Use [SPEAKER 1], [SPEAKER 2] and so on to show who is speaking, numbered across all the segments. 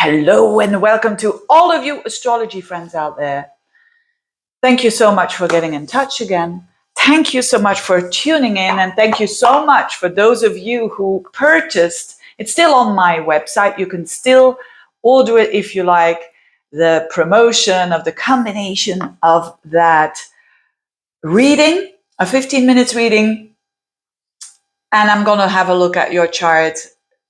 [SPEAKER 1] Hello and welcome to all of you astrology friends out there. Thank you so much for getting in touch again. Thank you so much for tuning in, and thank you so much for those of you who purchased. It's still on my website. You can still order it if you like, the promotion of the combination of that reading, a 15 minutes reading, and I'm going to have a look at your chart,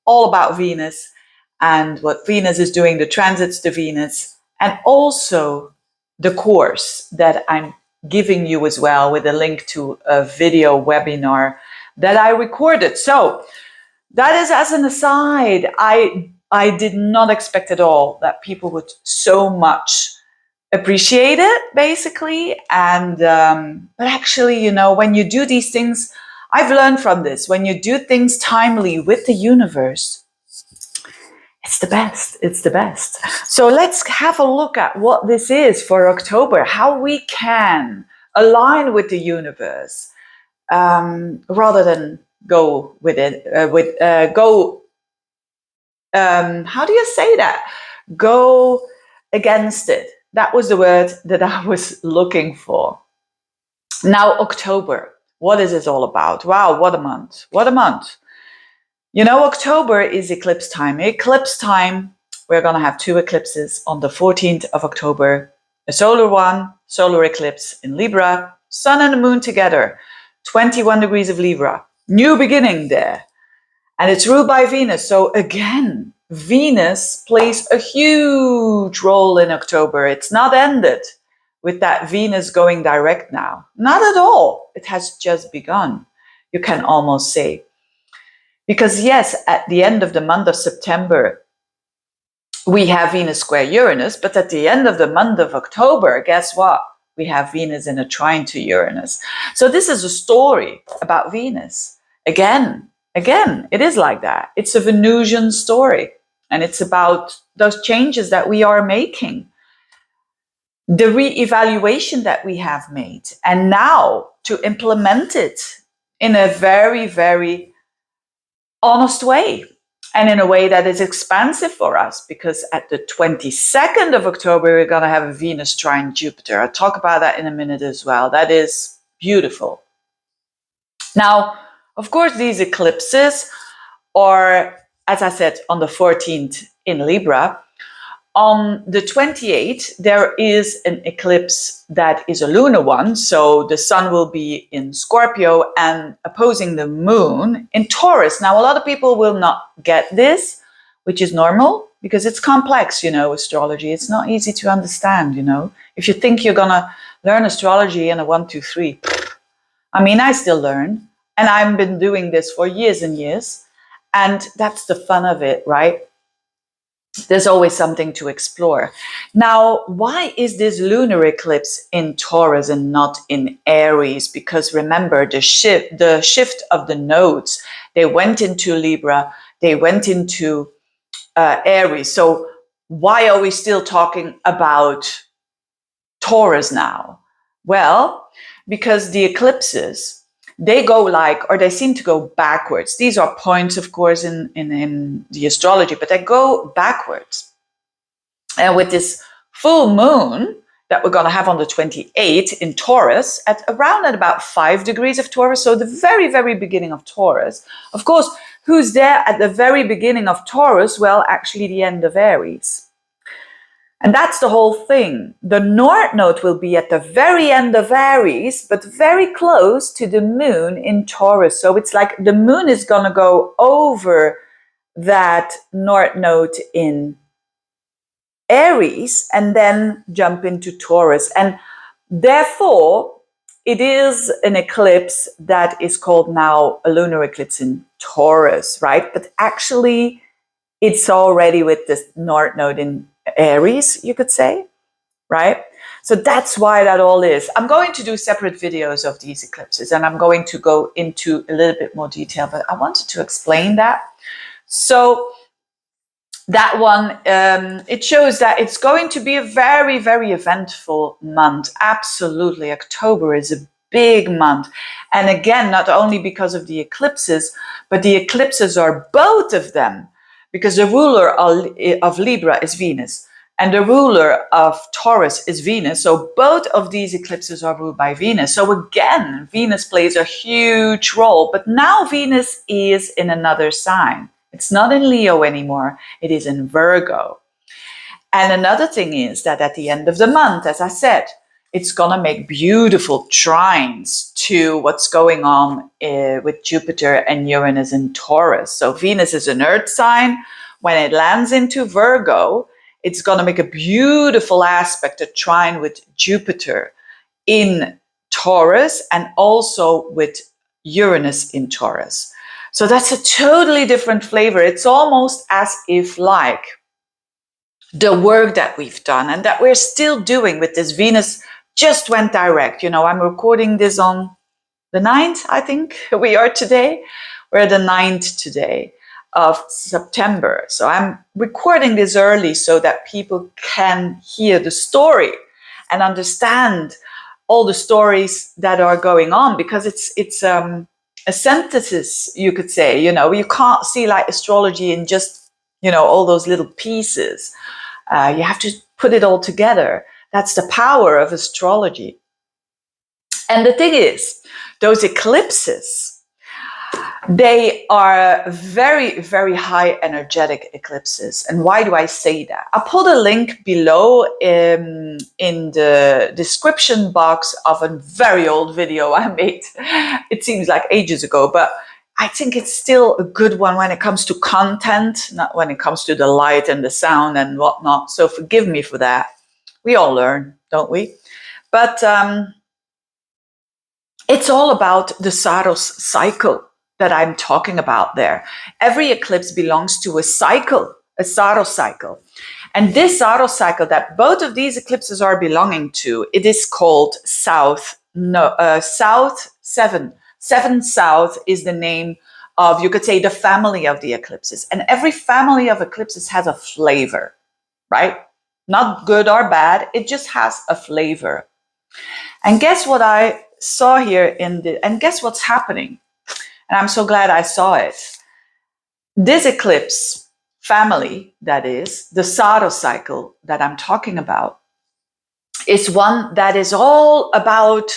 [SPEAKER 1] all about Venus and what Venus is doing, the transits to Venus, and also the course that I'm giving you as well, with a link to a video webinar that I recorded. So that is as an aside. I did not expect at all that people would so much appreciate it, basically. And but actually, you know, when you do these things, I've learned from this, when you do things timely with the universe, it's the best. It's the best. So let's have a look at what this is for October, how we can align with the universe, rather than go with it, how do you say that? Go against it. That was the word that I was looking for. Now, October, what is this all about? Wow, what a month. What a month. You know, October is eclipse time. Eclipse time, we're going to have two eclipses on the 14th of October. A solar one, solar eclipse in Libra, sun and the moon together, 21 degrees of Libra. New beginning there. And it's ruled by Venus. So again, Venus plays a huge role in October. It's not ended with that Venus going direct now. Not at all. It has just begun, you can almost say. Because yes, at the end of the month of September, we have Venus square Uranus, but at the end of the month of October, guess what? We have Venus in a trine to Uranus. So this is a story about Venus. Again, it is like that. It's a Venusian story, and it's about those changes that we are making, the re-evaluation that we have made, and now to implement it in a very, very honest way, and in a way that is expansive for us, because at the 22nd of October, we're going to have a Venus trine Jupiter. I'll talk about that in a minute as well. That is beautiful. Now, of course, these eclipses are, as I said, on the 14th in Libra. On the 28th, there is an eclipse that is a lunar one. So the sun will be in Scorpio and opposing the moon in Taurus. Now, a lot of people will not get this, which is normal, because it's complex, you know, astrology. It's not easy to understand, you know. If you think you're going to learn astrology in a 1, 2, 3, I mean, I still learn. And I've been doing this for years and years. And that's the fun of it, right? There's always something to explore. Now, why is this lunar eclipse in Taurus and not in Aries? Because remember, the shift of the nodes, they went into Libra, they went into Aries. So why are we still talking about Taurus now? Well, because the eclipses, they go they seem to go backwards. These are points, of course, in the astrology, but they go backwards. And with this full moon that we're going to have on the 28th in Taurus, at about 5 degrees of Taurus, so the very, very beginning of Taurus. Of course, who's there at the very beginning of Taurus? Well, actually the end of Aries. And that's the whole thing. The North Node will be at the very end of Aries, but very close to the moon in Taurus. So it's like the moon is going to go over that North Node in Aries and then jump into Taurus. And therefore, it is an eclipse that is called now a lunar eclipse in Taurus, right? But actually, it's already with this North Node in Aries, you could say, right? So that's why that all is. I'm going to do separate videos of these eclipses, and I'm going to go into a little bit more detail, but I wanted to explain that. So that one, it shows that it's going to be a very, very eventful month. Absolutely. October is a big month. And again, not only because of the eclipses, but the eclipses are both of them because the ruler of Libra is Venus and the ruler of Taurus is Venus. So both of these eclipses are ruled by Venus. So again, Venus plays a huge role, but now Venus is in another sign. It's not in Leo anymore. It is in Virgo. And another thing is that at the end of the month, as I said, it's going to make beautiful trines to what's going on with Jupiter and Uranus in Taurus. So Venus is an earth sign. When it lands into Virgo, it's going to make a beautiful aspect, a trine with Jupiter in Taurus and also with Uranus in Taurus. So that's a totally different flavor. It's almost as if like the work that we've done and that we're still doing with this Venus just went direct. You know, I'm recording this on the 9th, I think we are today. We're the 9th today of September. So I'm recording this early so that people can hear the story and understand all the stories that are going on, because it's a synthesis, you could say. You know, you can't see like astrology in just, you know, all those little pieces. You have to put it all together. That's the power of astrology. And the thing is, those eclipses, they are very, very high energetic eclipses. And why do I say that? I'll put a link below in the description box of a very old video I made. It seems like ages ago, but I think it's still a good one when it comes to content, not when it comes to the light and the sound and whatnot. So forgive me for that. We all learn, don't we? But it's all about the Saros cycle that I'm talking about there. Every eclipse belongs to a cycle, a Saros cycle. And this Saros cycle that both of these eclipses are belonging to, it is called South 7. 7 South is the name of, you could say, the family of the eclipses. And every family of eclipses has a flavor, right? Not good or bad, it just has a flavor. And guess what I saw here and guess what's happening? And I'm so glad I saw it. This eclipse family, that is, the Saros cycle that I'm talking about, is one that is all about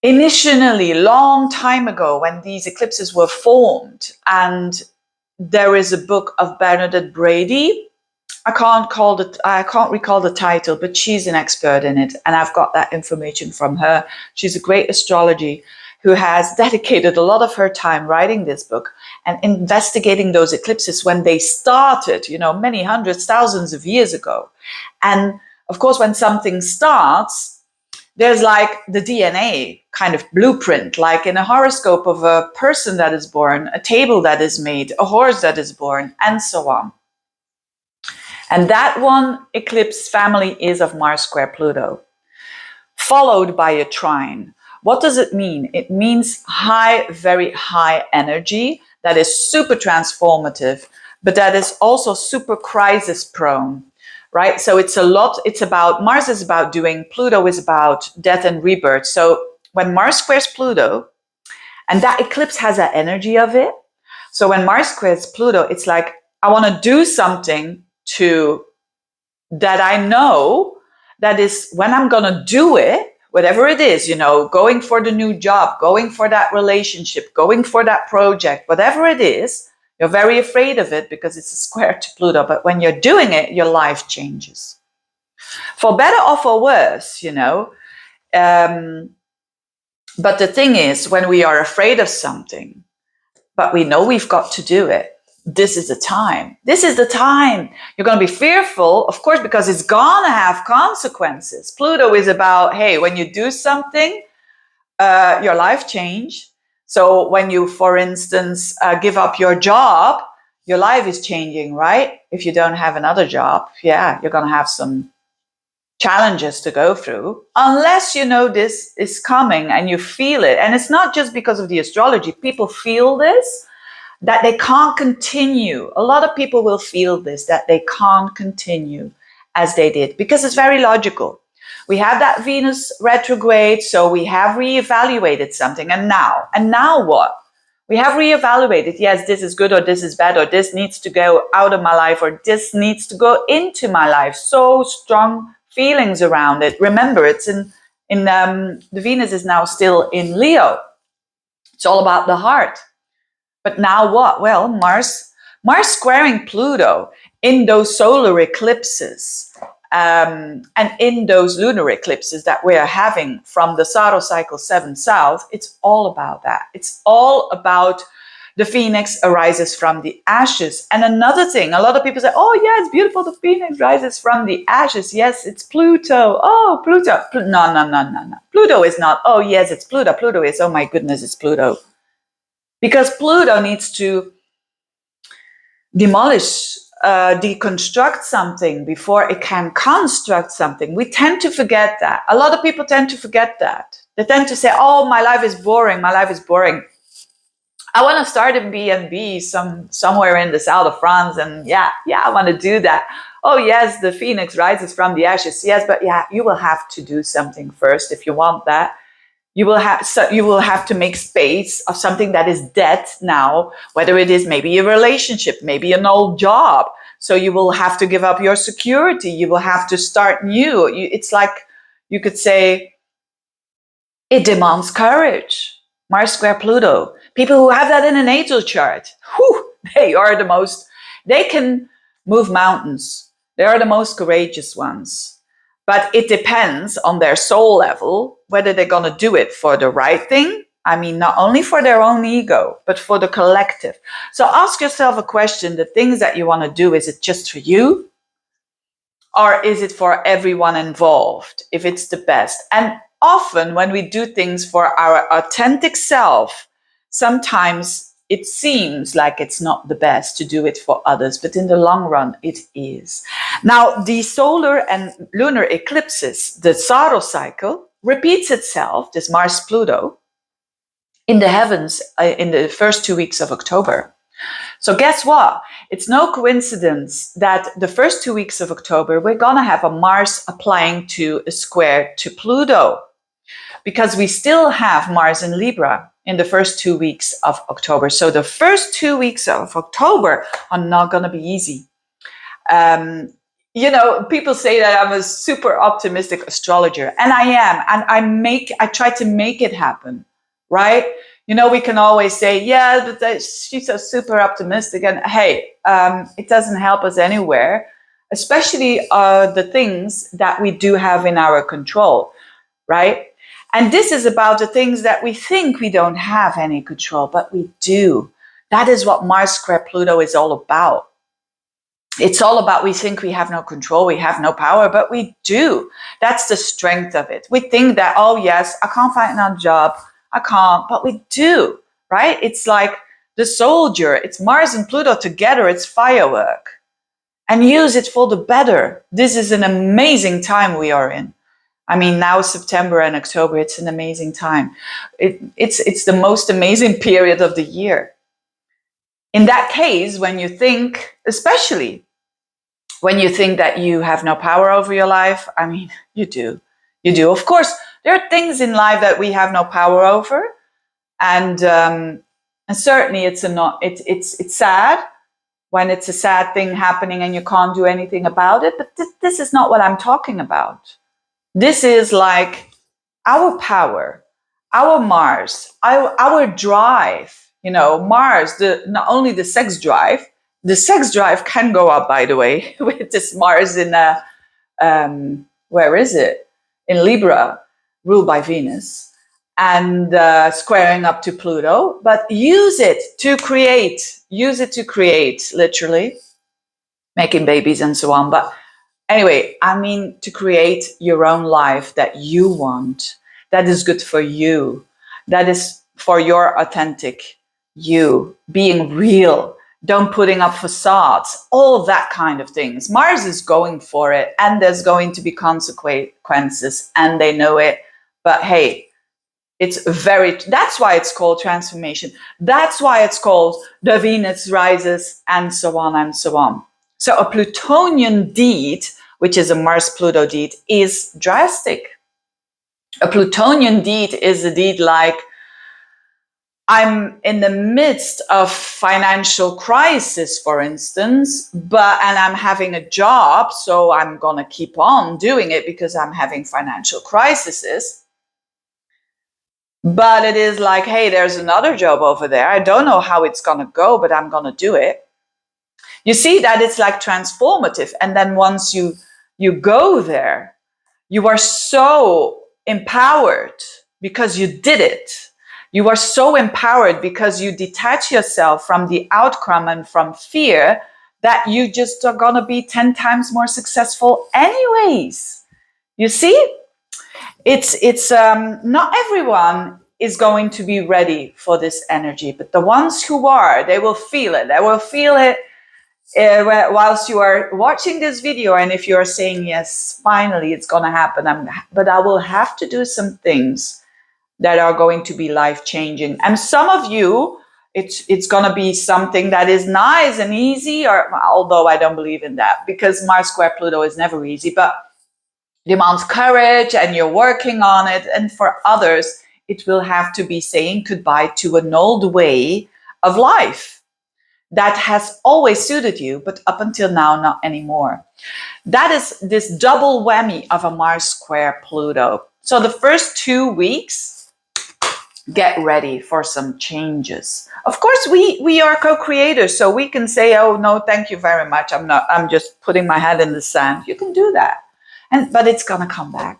[SPEAKER 1] initially, long time ago, when these eclipses were formed. And there is a book of Bernadette Brady. I can't recall the title, but she's an expert in it. And I've got that information from her. She's a great astrology who has dedicated a lot of her time writing this book and investigating those eclipses when they started, you know, many hundreds, thousands of years ago. And of course, when something starts, there's like the DNA kind of blueprint, like in a horoscope of a person that is born, a table that is made, a horse that is born, and so on. And that one eclipse family is of Mars square Pluto, followed by a trine. What does it mean? It means high, very high energy that is super transformative, but that is also super crisis prone, right? So it's about, Mars is about doing, Pluto is about death and rebirth. So when Mars squares Pluto, and that eclipse has that energy of it. So when Mars squares Pluto, it's like, I want to do something that I know that is, when I'm going to do it, whatever it is, you know, going for the new job, going for that relationship, going for that project, whatever it is, you're very afraid of it because it's a square to Pluto. But when you're doing it, your life changes. For better or for worse, you know. But the thing is, when we are afraid of something, but we know we've got to do it, this is the time. This is the time. You're going to be fearful, of course, because it's going to have consequences. Pluto is about, hey, when you do something, your life change. So when you, for instance, give up your job, your life is changing, right? If you don't have another job, yeah, you're going to have some challenges to go through, unless you know this is coming and you feel it. And it's not just because of the astrology. People feel this, that they can't continue. A lot of people will feel this, that they can't continue as they did, because it's very logical. We have that Venus retrograde, so we have reevaluated something. And now what? We have reevaluated, yes, this is good or this is bad, or this needs to go out of my life or this needs to go into my life. So strong feelings around it. Remember, it's in the Venus is now still in Leo. It's all about the heart. But now what? Well, Mars squaring Pluto in those solar eclipses and in those lunar eclipses that we are having from the Saros Cycle 7 South, it's all about that. It's all about the phoenix arises from the ashes. And another thing, a lot of people say, oh, yeah, it's beautiful. The phoenix rises from the ashes. Yes, it's Pluto. Oh, Pluto. No. Pluto is not, oh, yes, it's Pluto. Pluto is, oh, my goodness, it's Pluto. Because Pluto needs to demolish, deconstruct something before it can construct something. We tend to forget that. A lot of people tend to forget that. They tend to say, oh, my life is boring. My life is boring. I want to start a B&B somewhere in the south of France. And yeah, I want to do that. Oh, yes, the phoenix rises from the ashes. Yes, but yeah, you will have to do something first if you want that. You will have to make space of something that is dead now, whether it is maybe a relationship, maybe an old job. So you will have to give up your security. You will have to start new. It's like you could say it demands courage. Mars square Pluto. People who have that in a natal chart, they can move mountains. They are the most courageous ones. But it depends on their soul level, whether they're going to do it for the right thing. I mean, not only for their own ego, but for the collective. So ask yourself a question. The things that you want to do, is it just for you? Or is it for everyone involved, if it's the best? And often when we do things for our authentic self, sometimes it seems like it's not the best to do it for others, but in the long run, it is. Now, the solar and lunar eclipses, the Saros cycle, repeats itself, this Mars-Pluto, in the heavens in the first 2 weeks of October. So guess what? It's no coincidence that the first 2 weeks of October, we're going to have a Mars applying to a square to Pluto, because we still have Mars in Libra in the first 2 weeks of October. So the first 2 weeks of October are not going to be easy. People say that I'm a super optimistic astrologer, and I am, and I try to make it happen, right? We can always say, yeah, but she's so super optimistic, and hey, it doesn't help us anywhere, especially the things that we do have in our control, right? And this is about the things that we think we don't have any control, but we do. That is what Mars square Pluto is all about. It's all about, we think we have no control, we have no power, but we do. That's the strength of it. We think that, oh yes, I can't find another job, I can't, but we do, right? It's like the soldier, it's Mars and Pluto together, it's firework. And use it for the better. This is an amazing time we are in. I mean, now September and October, it's an amazing time. It's the most amazing period of the year. In that case, when you think, especially when you think that you have no power over your life, I mean, you do. You do. Of course, there are things in life that we have no power over. And certainly it's sad when it's a sad thing happening and you can't do anything about it. But this is not what I'm talking about. This is like our power, our Mars, our drive. Mars, not only the sex drive can go up, by the way, with this Mars in where is it? In Libra, ruled by Venus, and squaring up to Pluto. But use it to create, literally, making babies and so on. But anyway, I mean, to create your own life that you want, that is good for you, that is for your authentic you, being real, don't putting up facades, all that kind of things. Mars is going for it, and there's going to be consequences, and they know it. But hey, that's why it's called transformation. That's why it's called the Venus rises, and so on and so on. So a Plutonian deed, which is a Mars-Pluto deed, is drastic. A Plutonian deed is a deed like I'm in the midst of financial crisis, for instance, and I'm having a job, so I'm going to keep on doing it because I'm having financial crises. But it is like, hey, there's another job over there. I don't know how it's going to go, but I'm going to do it. You see that it's like transformative. And then once you go there, you are so empowered because you did it. You are so empowered because you detach yourself from the outcome and from fear that you just are going to be 10 times more successful anyways. You see, it's not everyone is going to be ready for this energy, but the ones who are, they will feel it. They will feel it whilst you are watching this video. And if you are saying, yes, finally it's going to happen, but I will have to do some things that are going to be life-changing. And some of you, it's going to be something that is nice and easy, or although I don't believe in that, because Mars square Pluto is never easy, but demands courage and you're working on it. And for others, it will have to be saying goodbye to an old way of life that has always suited you, but up until now, not anymore. That is this double whammy of a Mars square Pluto. So the first 2 weeks, get ready for some changes. Of course, we are co-creators, so we can say, oh, no, thank you very much. I'm just putting my head in the sand. You can do that. But it's going to come back.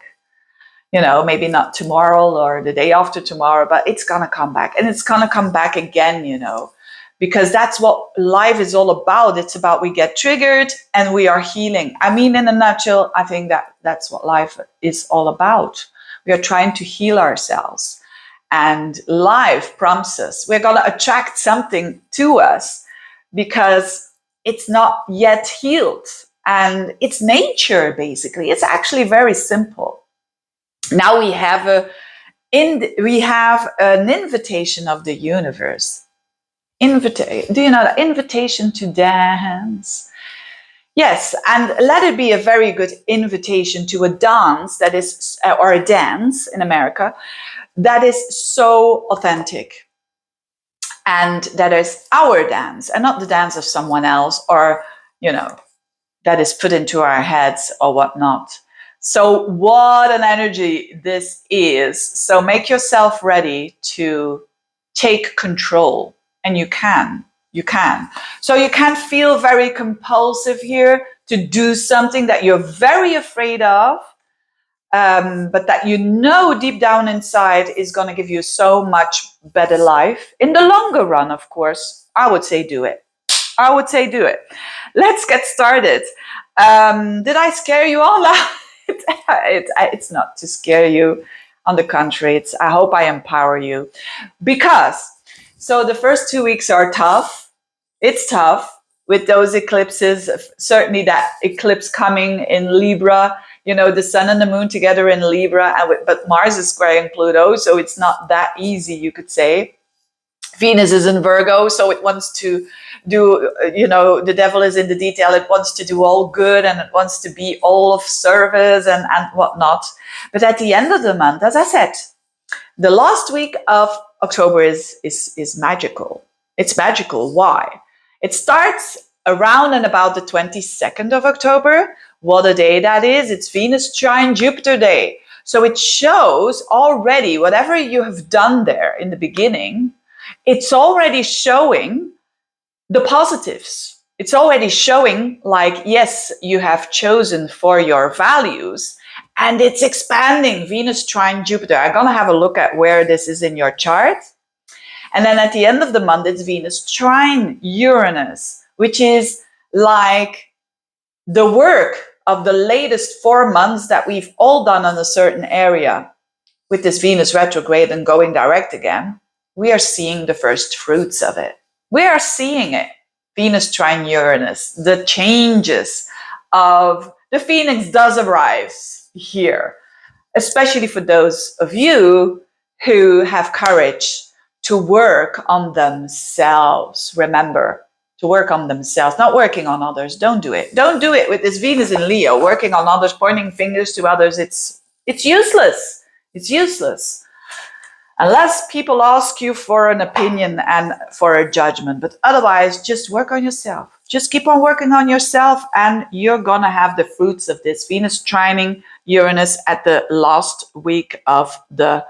[SPEAKER 1] Maybe not tomorrow or the day after tomorrow, but it's going to come back. And it's going to come back again, because that's what life is all about. It's about we get triggered and we are healing. I mean, in a nutshell, I think that's what life is all about. We are trying to heal ourselves. And life prompts us. We're going to attract something to us because it's not yet healed. And it's nature, basically. It's actually very simple. Now we have an invitation of the universe. Do you know that? Invitation to dance. Yes, and let it be a very good invitation to a dance that is, or a dance in America, that is so authentic. And that is our dance and not the dance of someone else, or, that is put into our heads or whatnot. So what an energy this is. So make yourself ready to take control. And you can. So you can feel very compulsive here to do something that you're very afraid of, but that deep down inside is going to give you so much better life. In the longer run, of course, I would say do it. Let's get started. Did I scare you all out? It's not to scare you. On the contrary, I hope I empower you. So the first 2 weeks are tough. It's tough with those eclipses. Certainly that eclipse coming in Libra, the sun and the moon together in Libra, but Mars is squaring Pluto, so it's not that easy, you could say. Venus is in Virgo, so it wants to do, the devil is in the detail. It wants to do all good and it wants to be all of service and whatnot. But at the end of the month, as I said, the last week of October is magical. It's magical. Why? It starts around and about the 22nd of October. What a day that is. It's Venus trine Jupiter day. So it shows already whatever you have done there in the beginning, it's already showing the positives. It's already showing like, yes, you have chosen for your values, and it's expanding. Venus trine Jupiter. I'm going to have a look at where this is in your chart. And then at the end of the month, it's Venus trine Uranus, which is like the work of the latest 4 months that we've all done on a certain area. With this Venus retrograde and going direct again, we are seeing the first fruits of it. We are seeing it. Venus trine Uranus, the changes of the Phoenix does arrive here, especially for those of you who have courage to work on themselves. Remember, to work on themselves, not working on others. Don't do it. Don't do it with this Venus in Leo, working on others, pointing fingers to others. It's useless. It's useless. Unless people ask you for an opinion and for a judgment. But otherwise, just work on yourself. Just keep on working on yourself, and you're going to have the fruits of this. Venus trining Uranus at the last week of the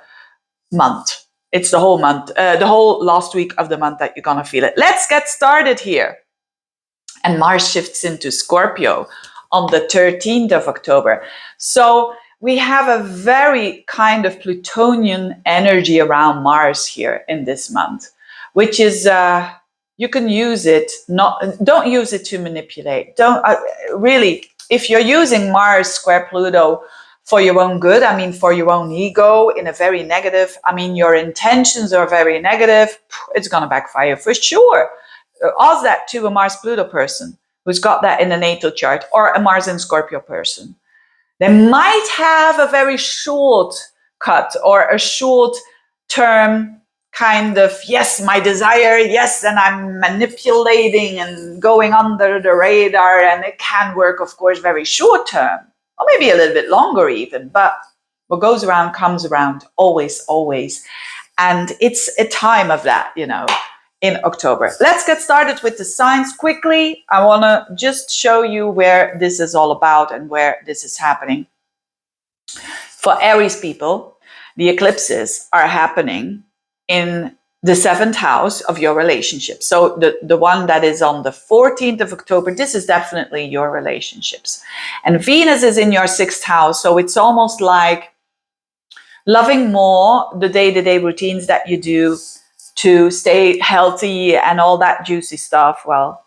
[SPEAKER 1] month. It's the whole month, the whole last week of the month that you're going to feel it. Let's get started here. And Mars shifts into Scorpio on the 13th of October. So we have a very kind of Plutonian energy around Mars here in this month, which is, you can use it, don't use it to manipulate. Don't really, if you're using Mars square Pluto for your own good, I mean, for your own ego in a very negative, I mean, your intentions are very negative, it's going to backfire for sure. Ask that to a Mars-Pluto person who's got that in the natal chart, or a Mars and Scorpio person. They might have a very short cut or a short term kind of, yes, my desire, yes, and I'm manipulating and going under the radar, and it can work, of course, very short term, or maybe a little bit longer even, but what goes around comes around, always, always. And it's a time of that, you know, in October. Let's get started with the signs quickly. I want to just show you where this is all about and where this is happening. For Aries people, the eclipses are happening in the 7th house of your relationship. So the one that is on the 14th of October, this is definitely your relationships. And Venus is in your 6th house, so it's almost like loving more the day-to-day routines that you do to stay healthy and all that juicy stuff. Well,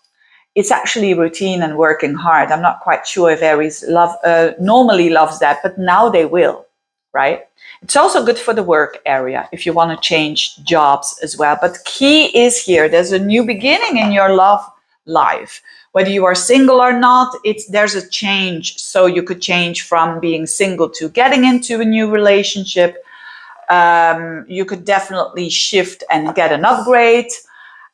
[SPEAKER 1] it's actually routine and working hard. I'm not quite sure if Aries normally loves that, but now they will, right? It's also good for the work area if you want to change jobs as well. But key is here, there's a new beginning in your love life. Whether you are single or not, there's a change. So you could change from being single to getting into a new relationship. You could definitely shift and get an upgrade,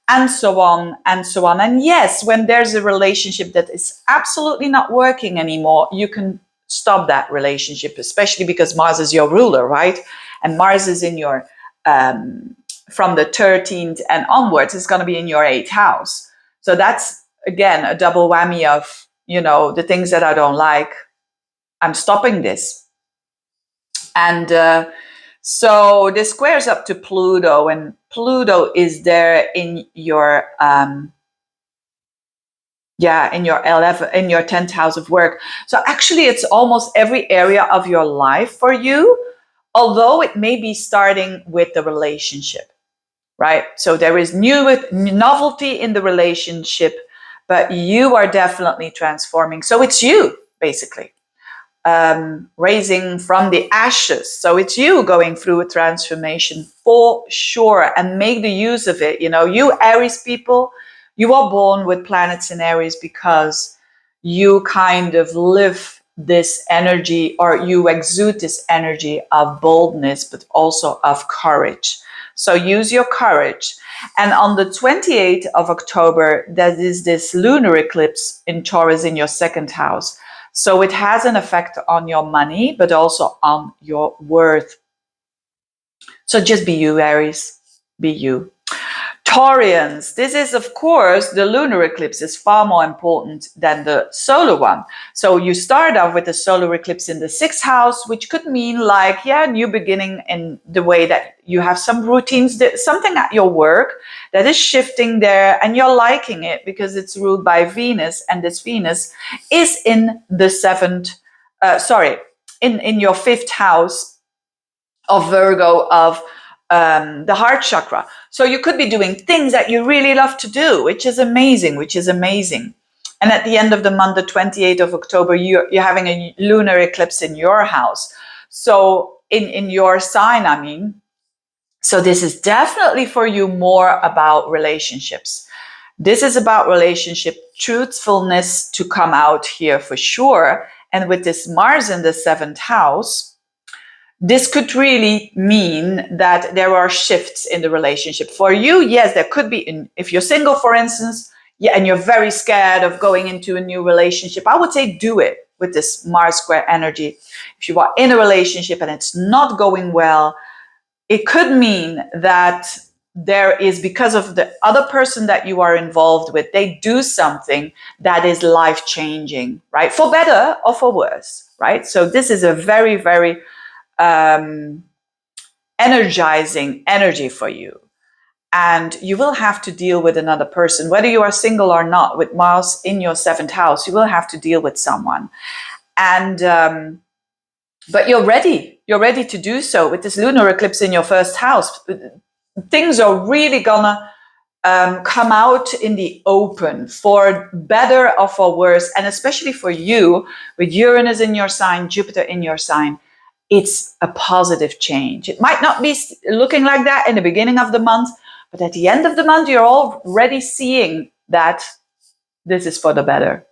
[SPEAKER 1] and so on and so on. And yes, when there's a relationship that is absolutely not working anymore, you can stop that relationship, especially because Mars is your ruler, right? And Mars is in your, from the 13th and onwards, it's going to be in your 8th house. So that's, again, a double whammy of, you know, the things that I don't like, I'm stopping this. And so this squares up to Pluto, and Pluto is there in your in your 10th house of work. So actually it's almost every area of your life for you, although it may be starting with the relationship, right? So there is novelty in the relationship, but you are definitely transforming. So it's you, basically. Raising from the ashes. So it's you going through a transformation for sure, and make the use of it. You know, you Aries people, you are born with planets in Aries because you kind of live this energy, or you exude this energy of boldness, but also of courage. So use your courage. And on the 28th of October, there is this lunar eclipse in Taurus in your 2nd house. So it has an effect on your money, but also on your worth. So just be you, Aries. Be you. Taurians, this is, of course, the lunar eclipse is far more important than the solar one. So you start off with the solar eclipse in the 6th house, which could mean like, new beginning in the way that you have some routines, something at your work that is shifting there, and you're liking it because it's ruled by Venus, and this Venus is in the in your 5th house of Virgo, of the heart chakra. So you could be doing things that you really love to do, which is amazing. And at the end of the month, the 28th of October, you're having a lunar eclipse in your house. So in your sign, I mean. So this is definitely for you more about relationships. This is about relationship truthfulness to come out here for sure. And with this Mars in the 7th house, this could really mean that there are shifts in the relationship. For you, yes, there could be, if you're single, for instance, and you're very scared of going into a new relationship, I would say do it with this Mars square energy. If you are in a relationship and it's not going well, it could mean that there is, because of the other person that you are involved with, they do something that is life changing, right? For better or for worse, right? So this is a very, very energizing energy for you. And you will have to deal with another person, whether you are single or not. With Mars in your 7th house, you will have to deal with someone. And but you're ready. You're ready to do so. With this lunar eclipse in your 1st house, things are really gonna come out in the open, for better or for worse. And especially for you, with Uranus in your sign, Jupiter in your sign, it's a positive change. It might not be looking like that in the beginning of the month, but at the end of the month, you're already seeing that this is for the better.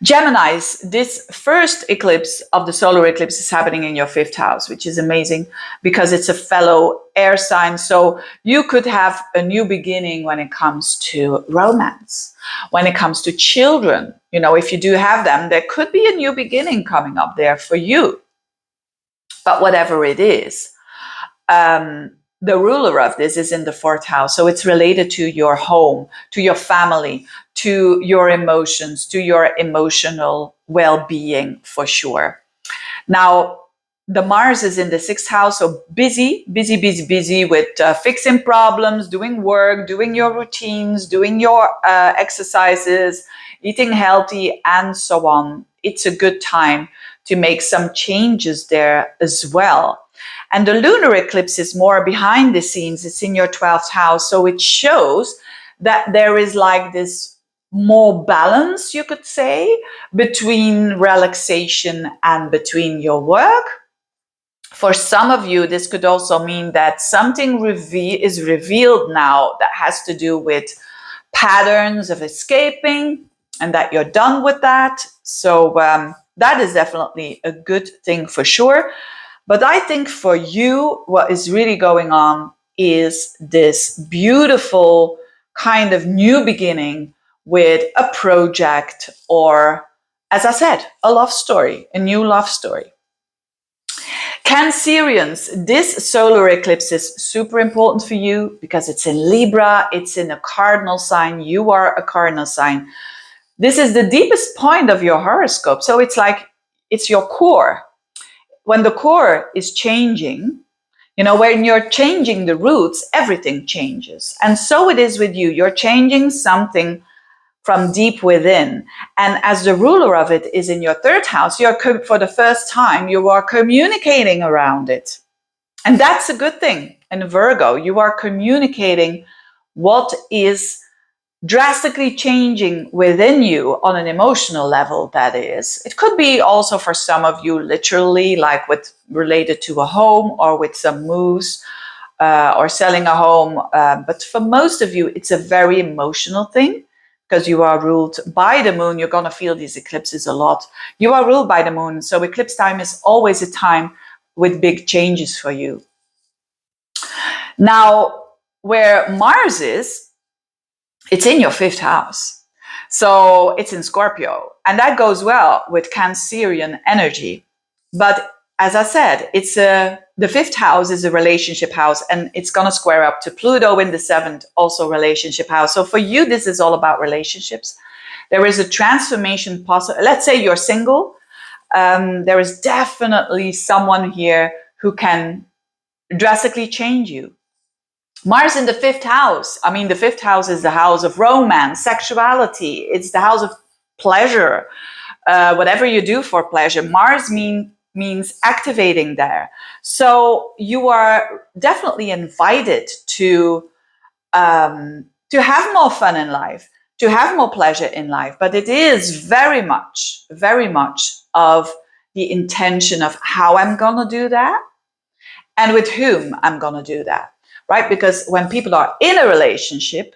[SPEAKER 1] Geminis, this first eclipse of the solar eclipse is happening in your 5th house, which is amazing because it's a fellow air sign. So you could have a new beginning when it comes to romance, when it comes to children. You know, if you do have them, there could be a new beginning coming up there for you. But whatever it is, the ruler of this is in the 4th house. So it's related to your home, to your family, to your emotions, to your emotional well-being, for sure. Now, the Mars is in the 6th house, so busy with fixing problems, doing work, doing your routines, doing your exercises, eating healthy, and so on. It's a good time to make some changes there as well. And the lunar eclipse is more behind the scenes. It's in your 12th house. So it shows that there is like this more balance, you could say, between relaxation and between your work. For some of you, this could also mean that something is revealed now that has to do with patterns of escaping, and that you're done with that. So that is definitely a good thing for sure. But I think for you, what is really going on is this beautiful kind of new beginning with a project, or, as I said, a love story, a new love story. Cancerians, this solar eclipse is super important for you because it's in Libra, it's in a cardinal sign, you are a cardinal sign. This is the deepest point of your horoscope. So it's like, it's your core. When the core is changing, you know, when you're changing the roots, everything changes. And so it is with you. You're changing something from deep within. And as the ruler of it is in your 3rd house, for the first time, you are communicating around it. And that's a good thing. In Virgo, you are communicating what is drastically changing within you on an emotional level, that is. It could be also for some of you literally, like related to a home or with some moves or selling a home. But for most of you, it's a very emotional thing because you are ruled by the moon. You're going to feel these eclipses a lot. You are ruled by the moon. So eclipse time is always a time with big changes for you. Now, where Mars is, it's in your 5th house. So it's in Scorpio. And that goes well with Cancerian energy. But as I said, the 5th house is a relationship house, and it's going to square up to Pluto in the 7th, also relationship house. So for you, this is all about relationships. There is a transformation possible. Let's say you're single. There is definitely someone here who can drastically change you. Mars in the 5th house. I mean, the 5th house is the house of romance, sexuality. It's the house of pleasure. Whatever you do for pleasure, Mars means activating there. So you are definitely invited to have more fun in life, to have more pleasure in life. But it is very much of the intention of how I'm going to do that and with whom I'm going to do that. Right? Because when people are in a relationship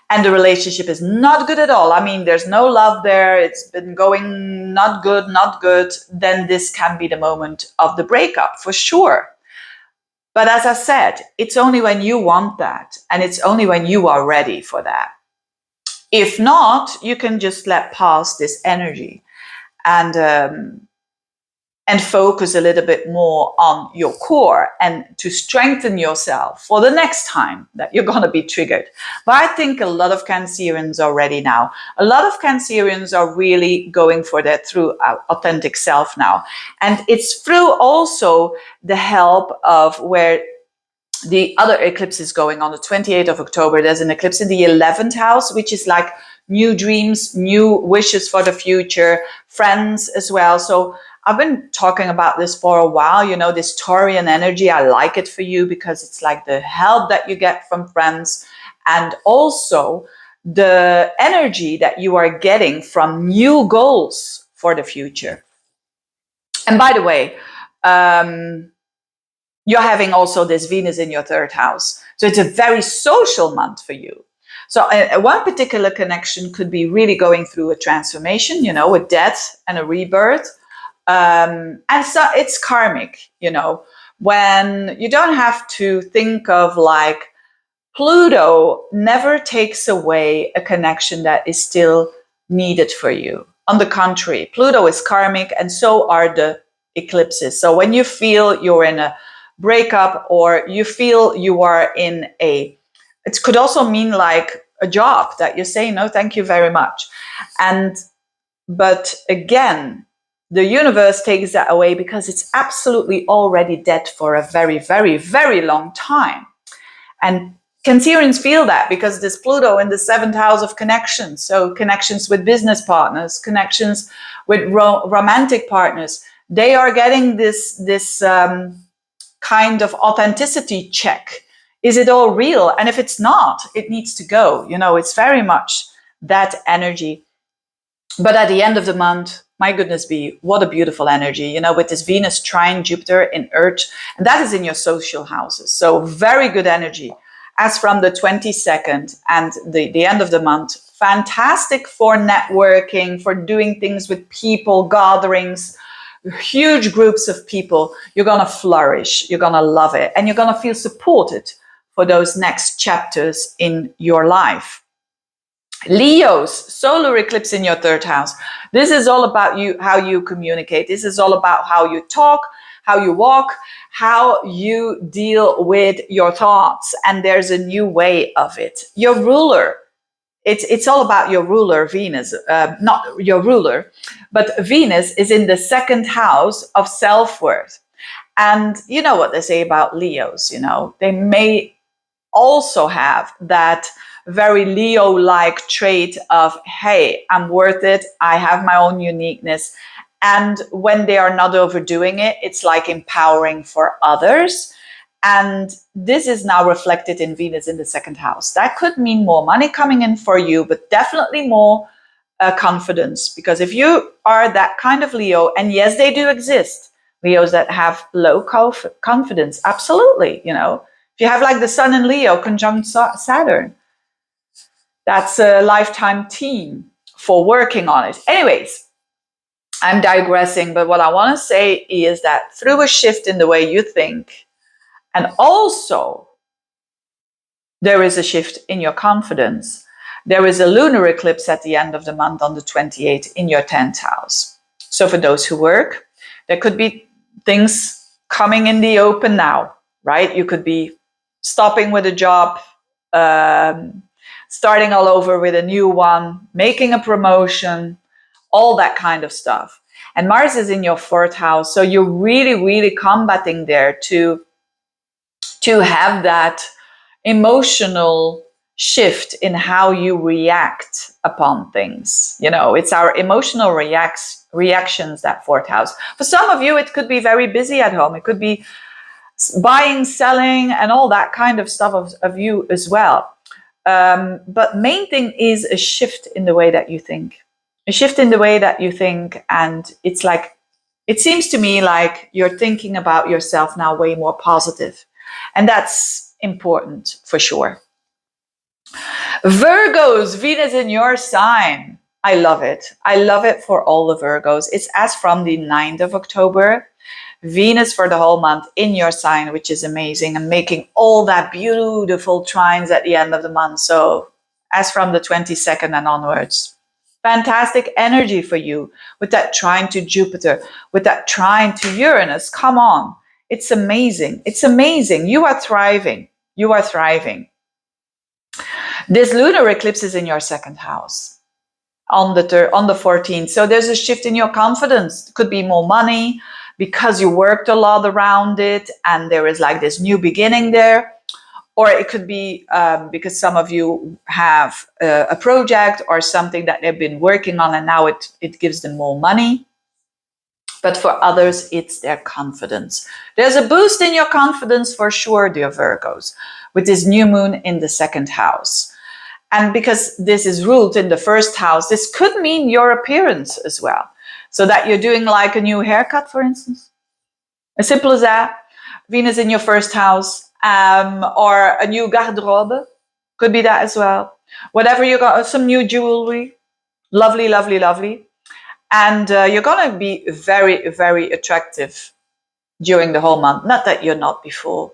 [SPEAKER 1] and the relationship is not good at all, I mean, there's no love there, it's been going not good, then this can be the moment of the breakup for sure. But as I said, it's only when you want that, and it's only when you are ready for that. If not, you can just let pass this energy and and focus a little bit more on your core and to strengthen yourself for the next time that you're going to be triggered. But I think a lot of Cancerians are ready now. A lot of Cancerians are really going for their true authentic self now. And it's through also the help of where the other eclipse is going on the 28th of October. There's an eclipse in the 11th house, which is like new dreams, new wishes for the future, friends as well. So I've been talking about this for a while, you know, this Taurian energy. I like it for you because it's like the help that you get from friends and also the energy that you are getting from new goals for the future. And by the way, you're having also this Venus in your third house. So it's a very social month for you. So one particular connection could be really going through a transformation, you know, a death and a rebirth. And so it's karmic, you know, when you don't have to think of like Pluto never takes away a connection that is still needed for you. On the contrary, Pluto is karmic and so are the eclipses. So when you feel you're in a breakup or you feel you are in a, it could also mean like a job that you say, no, thank you very much. But again, the universe takes that away because it's absolutely already dead for a very, very, very long time. And Cancerians feel that because there's Pluto in the 7th house of connections. So connections with business partners, connections with romantic partners. They are getting this kind of authenticity check. Is it all real? And if it's not, it needs to go. You know, it's very much that energy. But at the end of the month, my goodness me, what a beautiful energy, you know, with this Venus trine Jupiter in Earth, and that is in your social houses. So very good energy. As from the 22nd and the end of the month, fantastic for networking, for doing things with people, gatherings, huge groups of people. You're going to flourish. You're going to love it. And you're going to feel supported for those next chapters in your life. Leos, solar eclipse in your third house. This is all about you, how you communicate. This is all about how you talk, how you walk, how you deal with your thoughts. And there's a new way of it. Your ruler, it's all about your ruler, Venus, not your ruler, but Venus is in the 2nd house of self-worth. And you know what they say about Leos, you know, they may also have that very Leo-like trait of, hey, I'm worth it. I have my own uniqueness. And when they are not overdoing it, it's like empowering for others. And this is now reflected in Venus in the 2nd house. That could mean more money coming in for you, but definitely more confidence. Because if you are that kind of Leo, and yes, they do exist, Leos that have low confidence, absolutely, you know. If you have like the Sun in Leo conjunct Saturn, that's a lifetime team for working on it. Anyways, I'm digressing, but what I want to say is that through a shift in the way you think, and also there is a shift in your confidence, there is a lunar eclipse at the end of the month on the 28th in your 10th house. So for those who work, there could be things coming in the open now, right? You could be stopping with a job, starting all over with a new one, making a promotion, all that kind of stuff. And Mars is in your 4th house. So you're really, really combating there to have that emotional shift in how you react upon things. You know, it's our emotional reactions, that 4th house. For some of you, it could be very busy at home. It could be buying, selling, and all that kind of stuff of you as well. But main thing is a shift in the way that you think. A shift in the way that you think. And it's like, it seems to me like you're thinking about yourself now way more positive. And that's important for sure. Virgos, Venus in your sign. I love it. I love it for all the Virgos. It's as from the 9th of October. Venus for the whole month in your sign, which is amazing, and making all that beautiful trines at the end of the month. So as from the 22nd and onwards. Fantastic energy for you with that trine to Jupiter, with that trine to Uranus. Come on. It's amazing. It's amazing. You are thriving. You are thriving. This lunar eclipse is in your second house on the 14th. So there's a shift in your confidence. It could be more money because you worked a lot around it and there is like this new beginning there. Or it could be because some of you have a project or something that they've been working on and now it gives them more money. But for others, it's their confidence. There's a boost in your confidence for sure, dear Virgos, with this new moon in the second house. And because this is ruled in the first house, this could mean your appearance as well. So that you're doing like a new haircut, for instance. As simple as that. Venus in your first house. Or a new garderobe. Could be that as well. Whatever you got, some new jewelry. Lovely, lovely, lovely. And you're going to be very, very attractive during the whole month. Not that you're not before.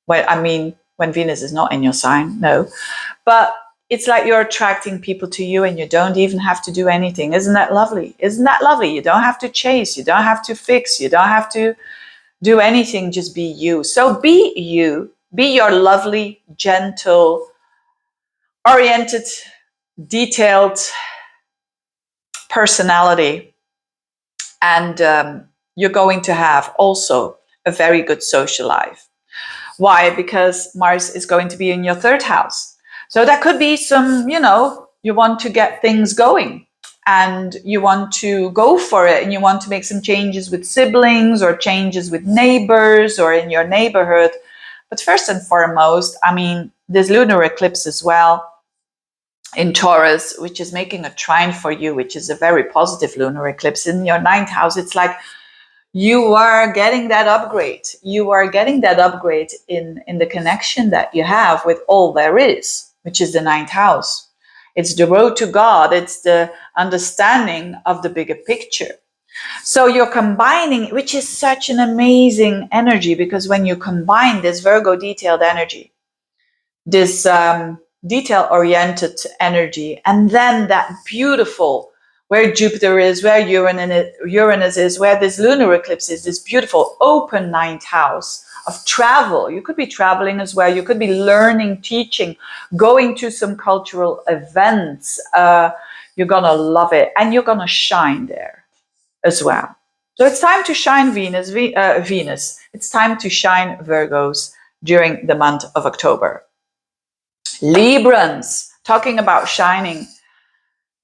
[SPEAKER 1] When Venus is not in your sign, no. But it's like you're attracting people to you and you don't even have to do anything. Isn't that lovely? Isn't that lovely? You don't have to chase. You don't have to fix. You don't have to do anything. Just be you. So be you. Be your lovely, gentle, oriented, detailed personality. And you're going to have also a very good social life. Why? Because Mars is going to be in your third house. So that could be some, you want to get things going and you want to go for it and you want to make some changes with siblings or changes with neighbors or in your neighborhood. But first and foremost, this lunar eclipse as well in Taurus, which is making a trine for you, which is a very positive lunar eclipse in your ninth house. It's like you are getting that upgrade. You are getting that upgrade in the connection that you have with all there is, which is the ninth house. It's the road to God. It's the understanding of the bigger picture. So you're combining, which is such an amazing energy, because when you combine this Virgo detailed energy, this detail-oriented energy, and then that beautiful, where Jupiter is, where Uranus is, where this lunar eclipse is, this beautiful open ninth house of travel. You could be traveling as well. You could be learning, teaching, going to some cultural events. You're going to love it. And you're going to shine there as well. So it's time to shine Venus. It's time to shine Virgos during the month of October. Librans, talking about shining.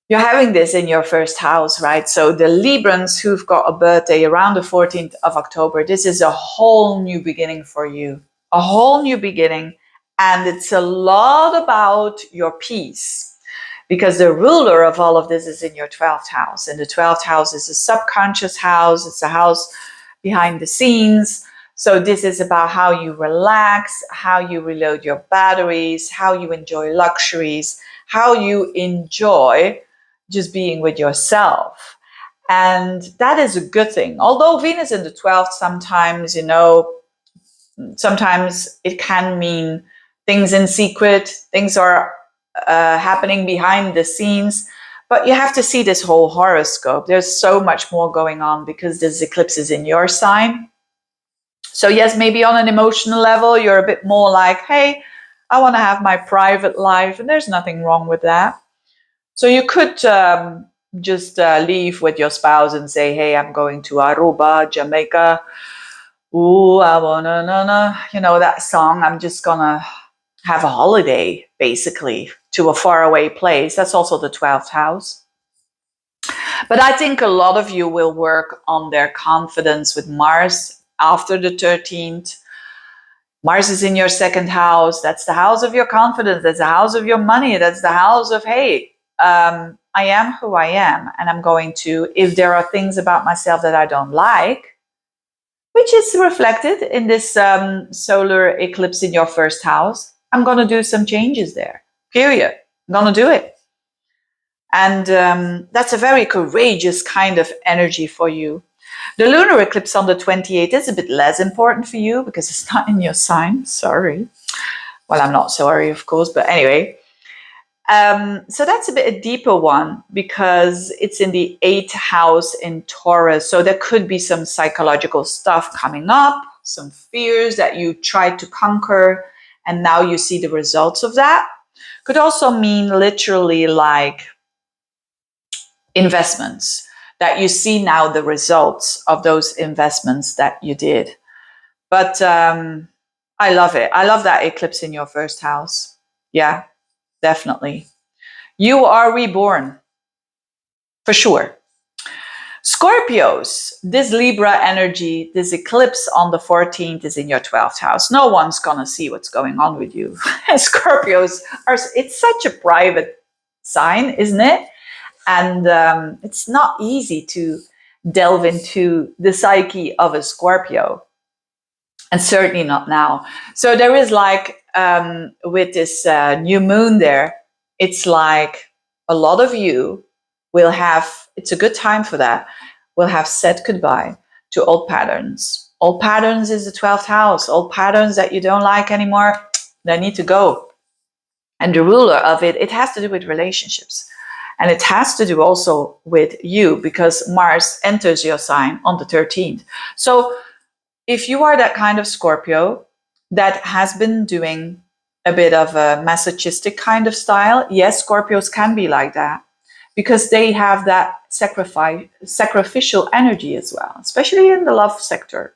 [SPEAKER 1] You're having this in your first house, right? So the Librans who've got a birthday around the 14th of October, this is a whole new beginning for you. A whole new beginning. And it's a lot about your peace. Because the ruler of all of this is in your 12th house. And the 12th house is a subconscious house. It's a house behind the scenes. So this is about how you relax, how you reload your batteries, how you enjoy luxuries, how you enjoy just being with yourself. And that is a good thing. Although Venus in the 12th sometimes, sometimes it can mean things in secret, things are happening behind the scenes. But you have to see this whole horoscope. There's so much more going on because this eclipse is in your sign. So yes, maybe on an emotional level, you're a bit more like, hey, I want to have my private life. And there's nothing wrong with that. So you could just leave with your spouse and say, hey, I'm going to Aruba, Jamaica. Ooh, I wanna, that song. I'm just going to have a holiday, basically, to a faraway place. That's also the 12th house. But I think a lot of you will work on their confidence with Mars after the 13th. Mars is in your second house. That's the house of your confidence. That's the house of your money. That's the house of, hey, I am who I am. And I'm going to, if there are things about myself that I don't like, which is reflected in this solar eclipse in your first house, I'm going to do some changes there. Period. I'm going to do it. And that's a very courageous kind of energy for you. The lunar eclipse on the 28th is a bit less important for you because it's not in your sign. Sorry. Well, I'm not sorry, of course, but anyway. So that's a bit a deeper one because it's in the 8th house in Taurus. So there could be some psychological stuff coming up, some fears that you tried to conquer, and now you see the results of that. Could also mean literally like investments, that you see now the results of those investments that you did. But I love it. I love that eclipse in your first house. Yeah, definitely. You are reborn, for sure. Scorpios, this Libra energy, this eclipse on the 14th is in your 12th house. No one's going to see what's going on with you. Scorpios it's such a private sign, isn't it? And it's not easy to delve into the psyche of a Scorpio, and certainly not now. So there is like, with this new moon there, it's like a lot of you will have, it's a good time for that, will have said goodbye to old patterns. Old patterns is the 12th house. Old patterns that you don't like anymore, they need to go. And the ruler of it, it has to do with relationships. And it has to do also with you, because Mars enters your sign on the 13th. So if you are that kind of Scorpio that has been doing a bit of a masochistic kind of style, yes, Scorpios can be like that because they have that sacrificial energy as well, especially in the love sector.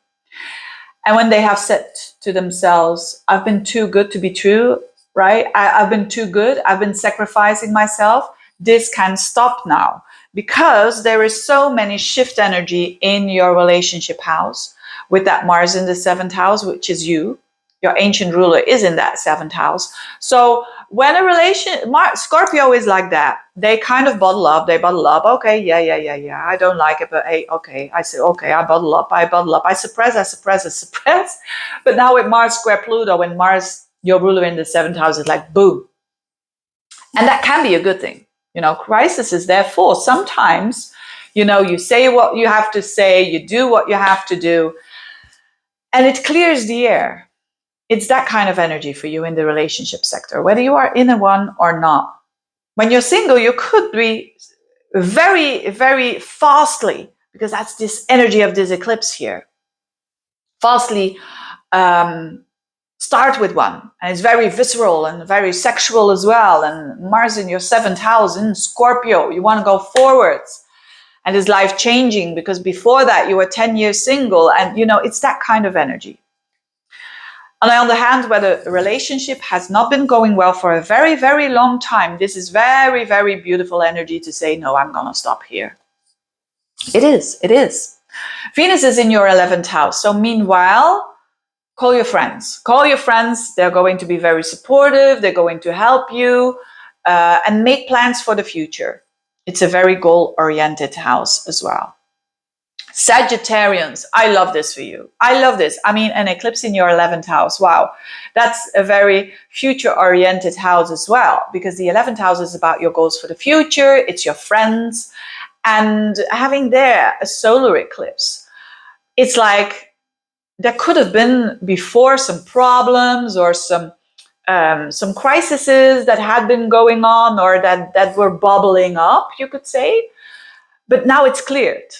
[SPEAKER 1] And when they have said to themselves, I've been too good to be true, right? I've been too good. I've been sacrificing myself. This can stop now, because there is so many shift energy in your relationship house with that Mars in the 7th house, which is you. Your ancient ruler is in that 7th house. So when Scorpio is like that, they kind of bottle up. They bottle up. Okay, yeah. I don't like it, but hey, okay. I say, okay, I bottle up. I suppress. But now with Mars square Pluto, when Mars, your ruler in the 7th house, is like boom. And that can be a good thing. Crisis is therefore sometimes, you say what you have to say, you do what you have to do, and it clears the air. It's that kind of energy for you in the relationship sector, whether you are in a one or not. When you're single, you could be very, very fastly, because that's this energy of this eclipse here, fastly start with one. And it's very visceral and very sexual as well. And Mars in your 7th house in Scorpio, you want to go forwards. And it's life changing, because before that you were 10 years single, and it's that kind of energy. On the other hand, whether a relationship has not been going well for a very, very long time, this is very, very beautiful energy to say, no, I'm going to stop here. It is. Venus is in your 11th house. So meanwhile, call your friends. They're going to be very supportive. They're going to help you, and make plans for the future. It's a very goal-oriented house as well. Sagittarians, I love this for you. I love this. I mean, an eclipse in your 11th house. Wow. That's a very future-oriented house as well, because the 11th house is about your goals for the future. It's your friends. And having there a solar eclipse, it's like there could have been before some problems or some crises that had been going on, or that were bubbling up, you could say. But now it's cleared.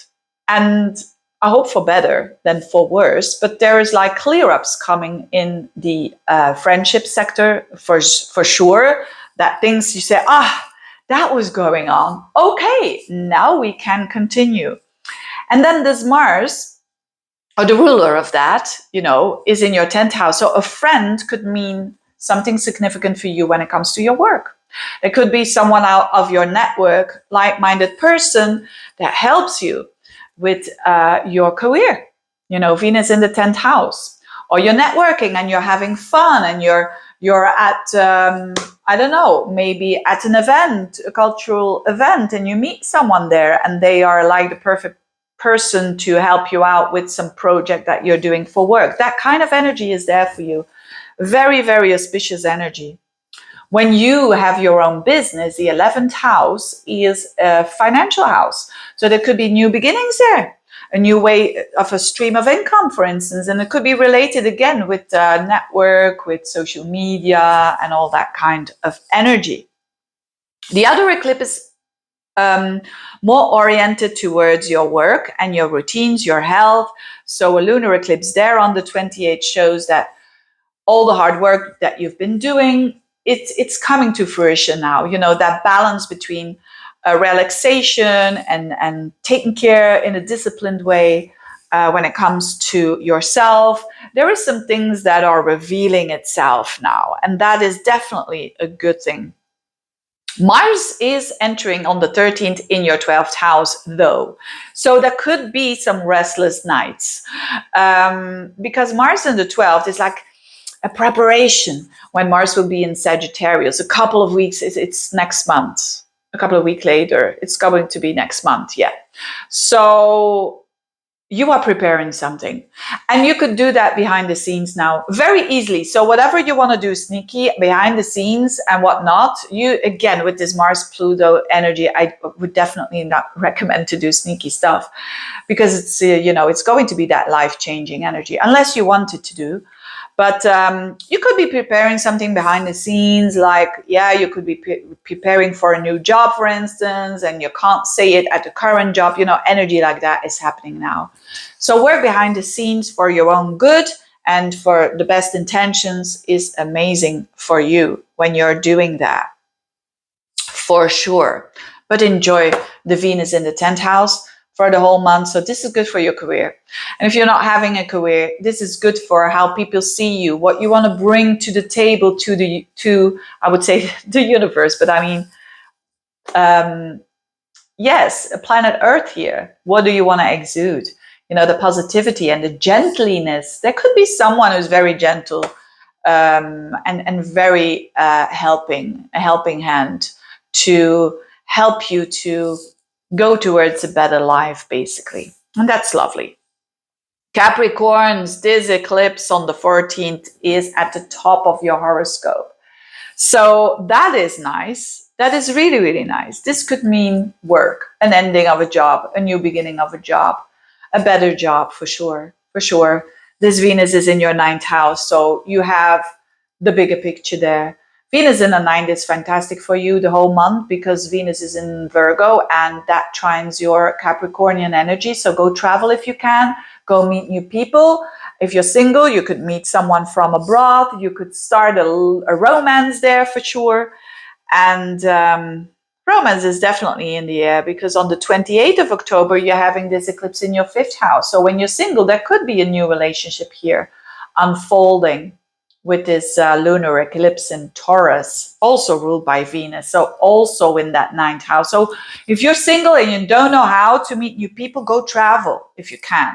[SPEAKER 1] And I hope for better than for worse, but there is like clear-ups coming in the friendship sector for sure, that things you say, that was going on. Okay, now we can continue. And then this Mars, or the ruler of that, is in your 10th house. So a friend could mean something significant for you when it comes to your work. It could be someone out of your network, like-minded person that helps you with your career. Venus in the 10th house. Or you're networking and you're having fun, and you're at, I don't know, maybe at an event, a cultural event, and you meet someone there, and they are like the perfect person to help you out with some project that you're doing for work. That kind of energy is there for you. Very, very auspicious energy. When you have your own business, the 11th house is a financial house. So there could be new beginnings there, a new way of a stream of income, for instance. And it could be related again with network, with social media, and all that kind of energy. The other eclipse is more oriented towards your work and your routines, your health. So a lunar eclipse there on the 28th shows that all the hard work that you've been doing, it's coming to fruition now. You know, that balance between relaxation and taking care in a disciplined way when it comes to yourself. There are some things that are revealing itself now, and that is definitely a good thing. Mars is entering on the 13th in your 12th house, though. So there could be some restless nights because Mars in the 12th is like a preparation when Mars will be in Sagittarius. A couple of weeks, it's next month. A couple of weeks later, it's going to be next month, yeah. So you are preparing something, and you could do that behind the scenes now very easily. So whatever you want to do sneaky behind the scenes and whatnot, you, again, with this Mars Pluto energy, I would definitely not recommend to do sneaky stuff, because it's it's going to be that life-changing energy, unless you wanted to do. But you could be preparing something behind the scenes, like, yeah, you could be preparing for a new job, for instance, and you can't say it at the current job. Energy like that is happening now. So work behind the scenes for your own good and for the best intentions is amazing for you when you're doing that, for sure. But enjoy the Venus in the 10th house for the whole month. So this is good for your career. And if you're not having a career, this is good for how people see you, what you want to bring to the table, to I would say the universe. But I mean, yes, planet Earth here. What do you want to exude? The positivity and the gentleness. There could be someone who's very gentle and very helping, a helping hand to help you to go towards a better life, basically. And that's lovely. Capricorns, this eclipse on the 14th is at the top of your horoscope. So that is nice. That is really, really nice. This could mean work, an ending of a job, a new beginning of a job, a better job, for sure. For sure. This Venus is in your 9th house, so you have the bigger picture there. Venus in the 9th is fantastic for you the whole month because Venus is in Virgo and that trines your Capricornian energy. So go travel if you can, go meet new people. If you're single, you could meet someone from abroad. You could start a romance there for sure. And romance is definitely in the air because on the 28th of October, you're having this eclipse in your 5th house. So when you're single, there could be a new relationship here unfolding with this lunar eclipse in Taurus, also ruled by Venus. So also in that 9th house. So if you're single and you don't know how to meet new people, go travel if you can.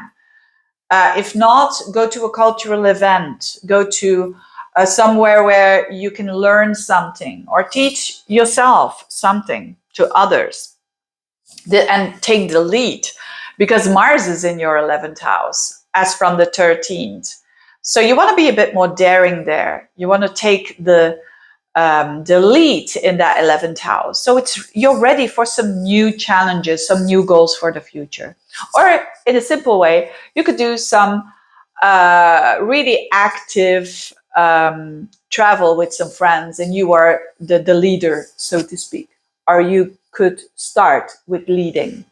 [SPEAKER 1] If not, go to a cultural event, go to somewhere where you can learn something or teach yourself something to others and take the lead, because Mars is in your 11th house as from the 13th. So you want to be a bit more daring there. You want to take the lead in that 11th house. So you're ready for some new challenges, some new goals for the future. Or in a simple way, you could do some really active travel with some friends and you are the leader, so to speak. Or you could start with leading.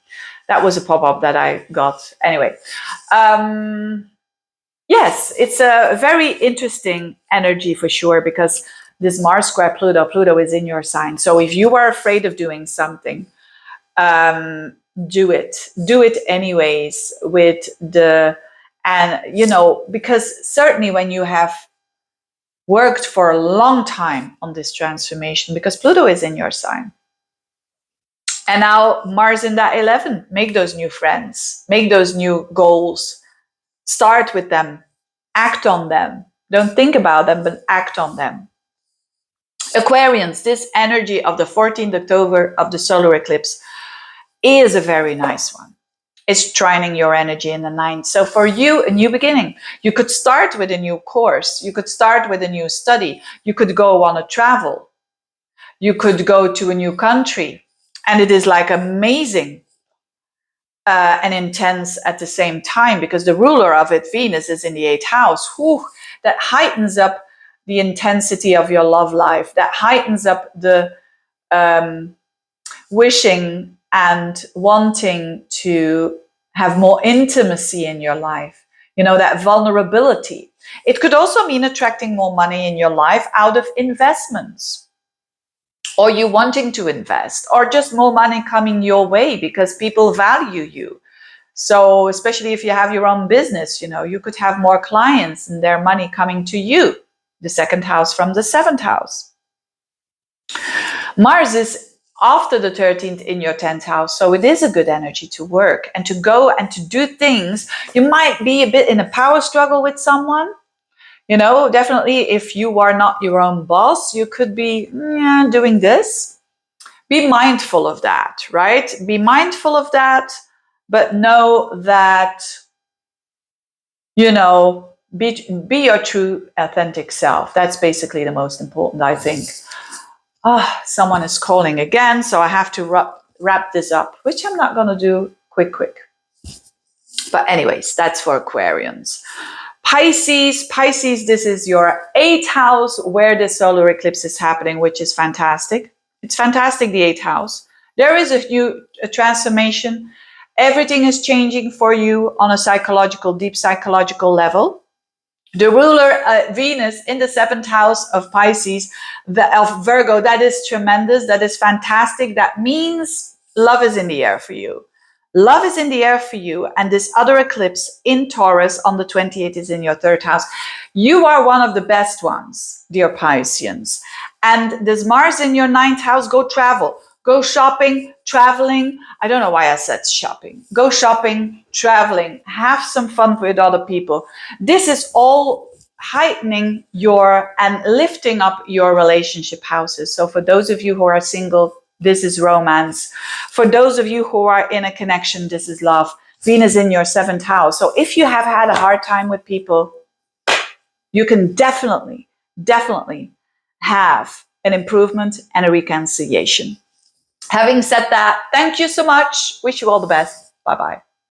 [SPEAKER 1] That was a pop-up that I got. Anyway, yes, it's a very interesting energy for sure, because this Mars square Pluto is in your sign. So if you are afraid of doing something, do it anyways because certainly when you have worked for a long time on this transformation, because Pluto is in your sign, and now Mars in that 11, make those new friends, make those new goals, start with them, act on them. Don't think about them, but act on them. Aquarians, this energy of the 14th October of the solar eclipse is a very nice one. It's trining your energy in the 9th. So for you, a new beginning. You could start with a new course. You could start with a new study. You could go on a travel. You could go to a new country. And it is like amazing and intense at the same time, because the ruler of it, Venus, is in the 8th house. Whew, that heightens up the intensity of your love life. That heightens up the wishing and wanting to have more intimacy in your life, that vulnerability. It could also mean attracting more money in your life out of investments, or you wanting to invest, or just more money coming your way because people value you. So especially if you have your own business, you could have more clients and their money coming to you. The second house from the seventh house. Mars is after the 13th in your 10th house. So it is a good energy to work and to go and to do things. You might be a bit in a power struggle with someone. Definitely if you are not your own boss, you could be doing this. Be mindful of that, right? Be mindful of that, but know that, be your true authentic self. That's basically the most important, I think. Someone is calling again, so I have to wrap this up, which I'm not going to do quick. But anyways, that's for Aquarians. Pisces, this is your 8th house where the solar eclipse is happening, which is fantastic. It's fantastic, the 8th house. There is a transformation. Everything is changing for you on a deep psychological level. The ruler, Venus, in the 7th house of Pisces, of Virgo, that is tremendous. That is fantastic. That means love is in the air for you. Love is in the air for you. And this other eclipse in Taurus on the 28th is in your 3rd house. You are one of the best ones, dear Pisceans. And this Mars in your 9th house, go travel. Go shopping, traveling. I don't know why I said shopping. Go shopping, traveling, have some fun with other people. This is all heightening and lifting up your relationship houses. So for those of you who are single, this is romance. For those of you who are in a connection, this is love. Venus in your 7th house. So if you have had a hard time with people, you can definitely have an improvement and a reconciliation. Having said that, thank you so much. Wish you all the best. Bye-bye.